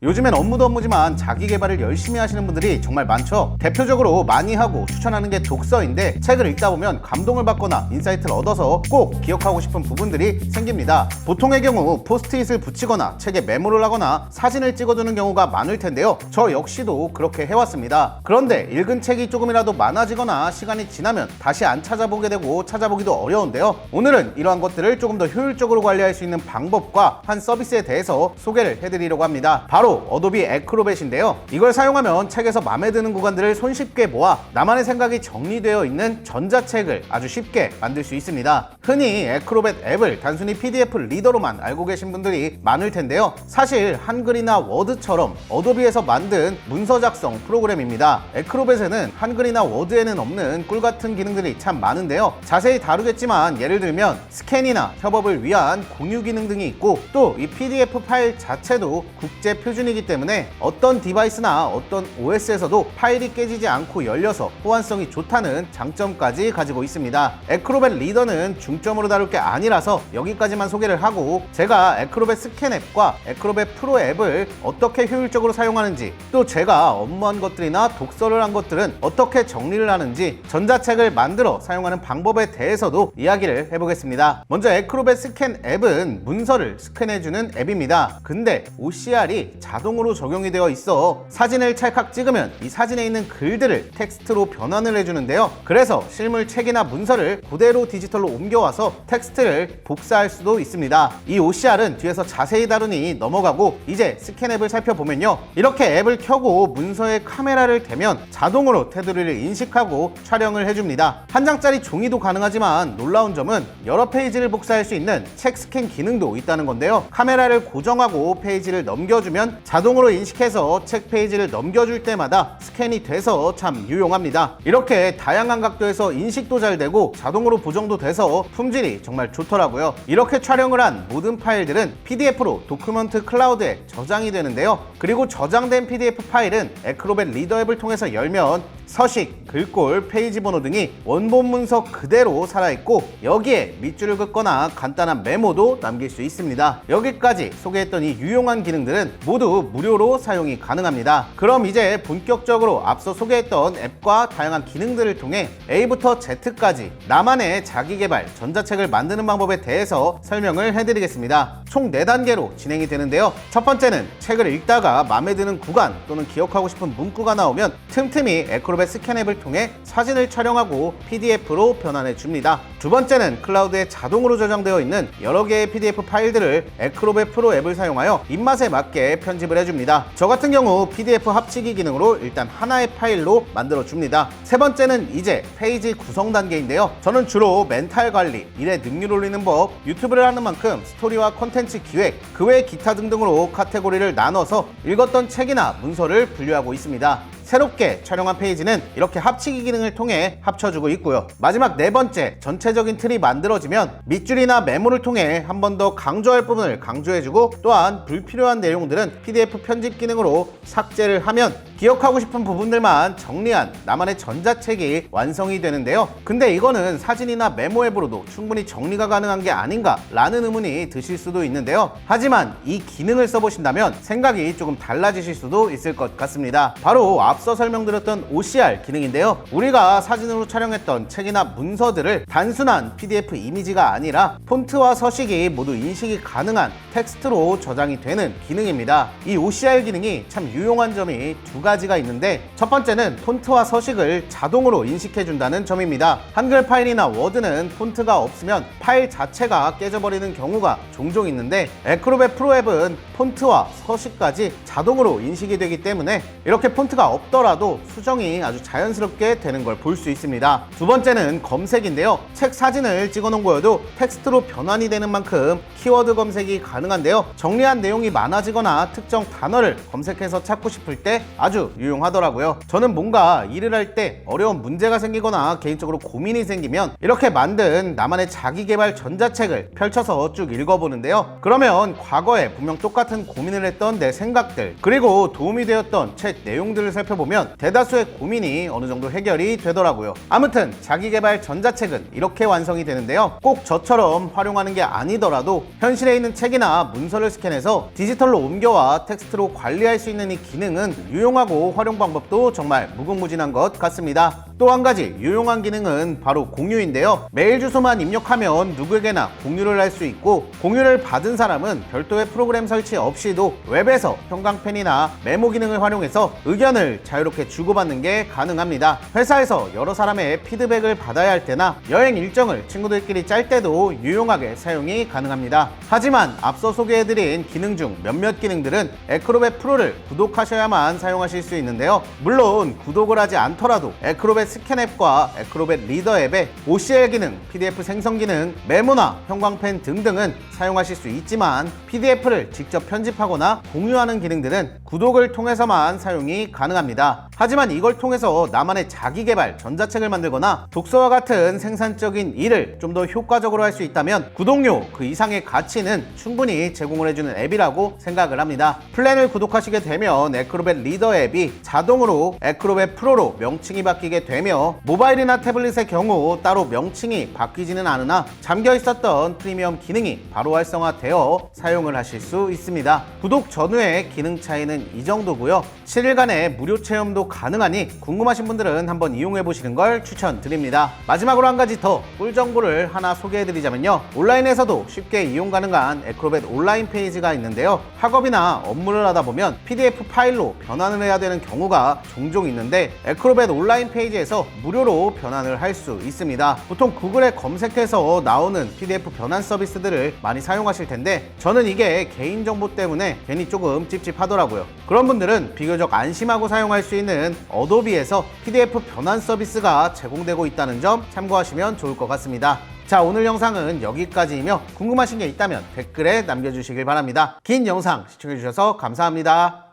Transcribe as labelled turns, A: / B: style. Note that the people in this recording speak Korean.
A: 요즘엔 업무도 업무지만 자기 개발을 열심히 하시는 분들이 정말 많죠. 대표적으로 많이 하고 추천하는 게 독서인데, 책을 읽다 보면 감동을 받거나 인사이트를 얻어서 꼭 기억하고 싶은 부분들이 생깁니다. 보통의 경우 포스트잇을 붙이거나 책에 메모를 하거나 사진을 찍어두는 경우가 많을 텐데요. 저 역시도 그렇게 해왔습니다. 그런데 읽은 책이 조금이라도 많아지거나 시간이 지나면 다시 안 찾아보게 되고 찾아보기도 어려운데요. 오늘은 이러한 것들을 조금 더 효율적으로 관리할 수 있는 방법과 한 서비스에 대해서 소개를 해드리려고 합니다. 바로 어도비 애크로벳인데요. 이걸 사용하면 책에서 마음에 드는 구간들을 손쉽게 모아 나만의 생각이 정리되어 있는 전자책을 아주 쉽게 만들 수 있습니다. 흔히 애크로벳 앱을 단순히 PDF 리더로만 알고 계신 분들이 많을 텐데요. 사실 한글이나 워드처럼 어도비에서 만든 문서 작성 프로그램입니다. 애크로벳에는 한글이나 워드에는 없는 꿀같은 기능들이 참 많은데요. 자세히 다루겠지만 예를 들면 스캔이나 협업을 위한 공유 기능 등이 있고, 또 이 PDF 파일 자체도 국제 표준이기 때문에 어떤 디바이스나 어떤 OS에서도 파일이 깨지지 않고 열려서 호환성이 좋다는 장점까지 가지고 있습니다. 애크로벳 리더는 중점으로 다룰 게 아니라서 여기까지만 소개를 하고, 제가 애크로벳 스캔 앱과 애크로벳 프로 앱을 어떻게 효율적으로 사용하는지, 또 제가 업무한 것들이나 독서를 한 것들은 어떻게 정리를 하는지, 전자책을 만들어 사용하는 방법에 대해서도 이야기를 해보겠습니다. 먼저 애크로벳 스캔 앱은 문서를 스캔해주는 앱입니다. 근데 OCR이 자동으로 적용이 되어 있어 사진을 찰칵 찍으면 이 사진에 있는 글들을 텍스트로 변환을 해주는데요. 그래서 실물 책이나 문서를 그대로 디지털로 옮겨와서 텍스트를 복사할 수도 있습니다. 이 OCR은 뒤에서 자세히 다루니 넘어가고, 이제 스캔 앱을 살펴보면요, 이렇게 앱을 켜고 문서에 카메라를 대면 자동으로 테두리를 인식하고 촬영을 해줍니다. 한 장짜리 종이도 가능하지만 놀라운 점은 여러 페이지를 복사할 수 있는 책 스캔 기능도 있다는 건데요. 카메라를 고정하고 페이지를 넘겨주면 자동으로 인식해서 책 페이지를 넘겨줄 때마다 스캔이 돼서 참 유용합니다. 이렇게 다양한 각도에서 인식도 잘 되고 자동으로 보정도 돼서 품질이 정말 좋더라고요. 이렇게 촬영을 한 모든 파일들은 PDF로 도큐먼트 클라우드에 저장이 되는데요. 그리고 저장된 PDF 파일은 애크로벳 리더 앱을 통해서 열면 서식, 글꼴, 페이지 번호 등이 원본 문서 그대로 살아있고, 여기에 밑줄을 긋거나 간단한 메모도 남길 수 있습니다. 여기까지 소개했던 이 유용한 기능들은 모두 무료로 사용이 가능합니다. 그럼 이제 본격적으로 앞서 소개했던 앱과 다양한 기능들을 통해 A부터 Z까지 나만의 자기개발 전자책을 만드는 방법에 대해서 설명을 해드리겠습니다. 총 4단계로 진행이 되는데요. 첫 번째는 책을 읽다가 마음에 드는 구간 또는 기억하고 싶은 문구가 나오면 틈틈이 애크로벳 스캔 앱을 통해 사진을 촬영하고 PDF로 변환해 줍니다. 두 번째는 클라우드에 자동으로 저장되어 있는 여러 개의 PDF 파일들을 애크로벳 프로 앱을 사용하여 입맛에 맞게 편집을 해줍니다. 저 같은 경우 PDF 합치기 기능으로 일단 하나의 파일로 만들어 줍니다. 세 번째는 이제 페이지 구성 단계인데요. 저는 주로 멘탈 관리, 일의 능률 올리는 법, 유튜브를 하는 만큼 스토리와 콘텐츠 기획, 그 외 기타 등등으로 카테고리를 나눠서 읽었던 책이나 문서를 분류하고 있습니다. 새롭게 촬영한 페이지는 이렇게 합치기 기능을 통해 합쳐주고 있고요. 마지막 네 번째, 전체적인 틀이 만들어지면 밑줄이나 메모를 통해 한 번 더 강조할 부분을 강조해주고, 또한 불필요한 내용들은 PDF 편집 기능으로 삭제를 하면 기억하고 싶은 부분들만 정리한 나만의 전자책이 완성이 되는데요. 근데 이거는 사진이나 메모 앱으로도 충분히 정리가 가능한 게 아닌가 라는 의문이 드실 수도 있는데요. 하지만 이 기능을 써보신다면 생각이 조금 달라지실 수도 있을 것 같습니다. 바로 앞서 설명드렸던 OCR 기능인데요. 우리가 사진으로 촬영했던 책이나 문서들을 단순한 PDF 이미지가 아니라 폰트와 서식이 모두 인식이 가능한 텍스트로 저장이 되는 기능입니다. 이 OCR 기능이 참 유용한 점이 두 가지가 있는데, 첫 번째는 폰트와 서식을 자동으로 인식해준다는 점입니다. 한글 파일이나 워드는 폰트가 없으면 파일 자체가 깨져버리는 경우가 종종 있는데, 애크로벳 프로 앱은 폰트와 서식까지 자동으로 인식이 되기 때문에 이렇게 폰트가 없더라도 수정이 아주 자연스럽게 되는 걸 볼 수 있습니다. 두 번째는 검색인데요. 책 사진을 찍어 놓은 거여도 텍스트로 변환이 되는 만큼 키워드 검색이 가능한데요. 정리한 내용이 많아지거나 특정 단어를 검색해서 찾고 싶을 때 아주 유용하더라고요. 저는 뭔가 일을 할 때 어려운 문제가 생기거나 개인적으로 고민이 생기면 이렇게 만든 나만의 자기개발 전자책을 펼쳐서 쭉 읽어보는데요. 그러면 과거에 분명 똑같은 고민을 했던 내 생각들, 그리고 도움이 되었던 책 내용들을 살펴보면 살펴보면 대다수의 고민이 어느 정도 해결이 되더라고요. 아무튼 자기개발 전자책은 이렇게 완성이 되는데요. 꼭 저처럼 활용하는 게 아니더라도 현실에 있는 책이나 문서를 스캔해서 디지털로 옮겨와 텍스트로 관리할 수 있는 이 기능은 유용하고 활용 방법도 정말 무궁무진한 것 같습니다. 또 한 가지 유용한 기능은 바로 공유인데요. 메일 주소만 입력하면 누구에게나 공유를 할 수 있고, 공유를 받은 사람은 별도의 프로그램 설치 없이도 웹에서 형광펜이나 메모 기능을 활용해서 의견을 자유롭게 주고받는 게 가능합니다. 회사에서 여러 사람의 피드백을 받아야 할 때나 여행 일정을 친구들끼리 짤 때도 유용하게 사용이 가능합니다. 하지만 앞서 소개해드린 기능 중 몇몇 기능들은 에크로벳 프로를 구독하셔야만 사용하실 수 있는데요. 물론 구독을 하지 않더라도 에크로벳 스캔 앱과 에크로벳 리더 앱의 OCR 기능, PDF 생성 기능, 메모나 형광펜 등등은 사용하실 수 있지만 PDF를 직접 편집하거나 공유하는 기능들은 구독을 통해서만 사용이 가능합니다. 하지만 이걸 통해서 나만의 자기개발 전자책을 만들거나 독서와 같은 생산적인 일을 좀 더 효과적으로 할 수 있다면 구독료 그 이상의 가치는 충분히 제공을 해주는 앱이라고 생각을 합니다. 플랜을 구독하시게 되면 에크로벳 리더 앱이 자동으로 에크로벳 프로로 명칭이 바뀌게 되며, 모바일이나 태블릿의 경우 따로 명칭이 바뀌지는 않으나 잠겨 있었던 프리미엄 기능이 바로 활성화되어 사용을 하실 수 있습니다. 구독 전후의 기능 차이는 이 정도고요. 7일간의 무료 체험도 가능하니 궁금하신 분들은 한번 이용해 보시는 걸 추천드립니다. 마지막으로 한 가지 더 꿀 정보를 하나 소개해 드리자면요, 온라인에서도 쉽게 이용 가능한 에크로벳 온라인 페이지가 있는데요. 학업이나 업무를 하다 보면 PDF 파일로 변환을 해야 되는 경우가 종종 있는데 에크로벳 온라인 페이지에서 무료로 변환을 할 수 있습니다. 보통 구글에 검색해서 나오는 PDF 변환 서비스들을 많이 사용하실 텐데 저는 이게 개인정보 때문에 괜히 조금 찝찝하더라고요. 그런 분들은 비교적 안심하고 사용할 수 있는 어도비에서 PDF 변환 서비스가 제공되고 있다는 점 참고하시면 좋을 것 같습니다. 자, 오늘 영상은 여기까지이며 궁금하신 게 있다면 댓글에 남겨주시길 바랍니다. 긴 영상 시청해주셔서 감사합니다.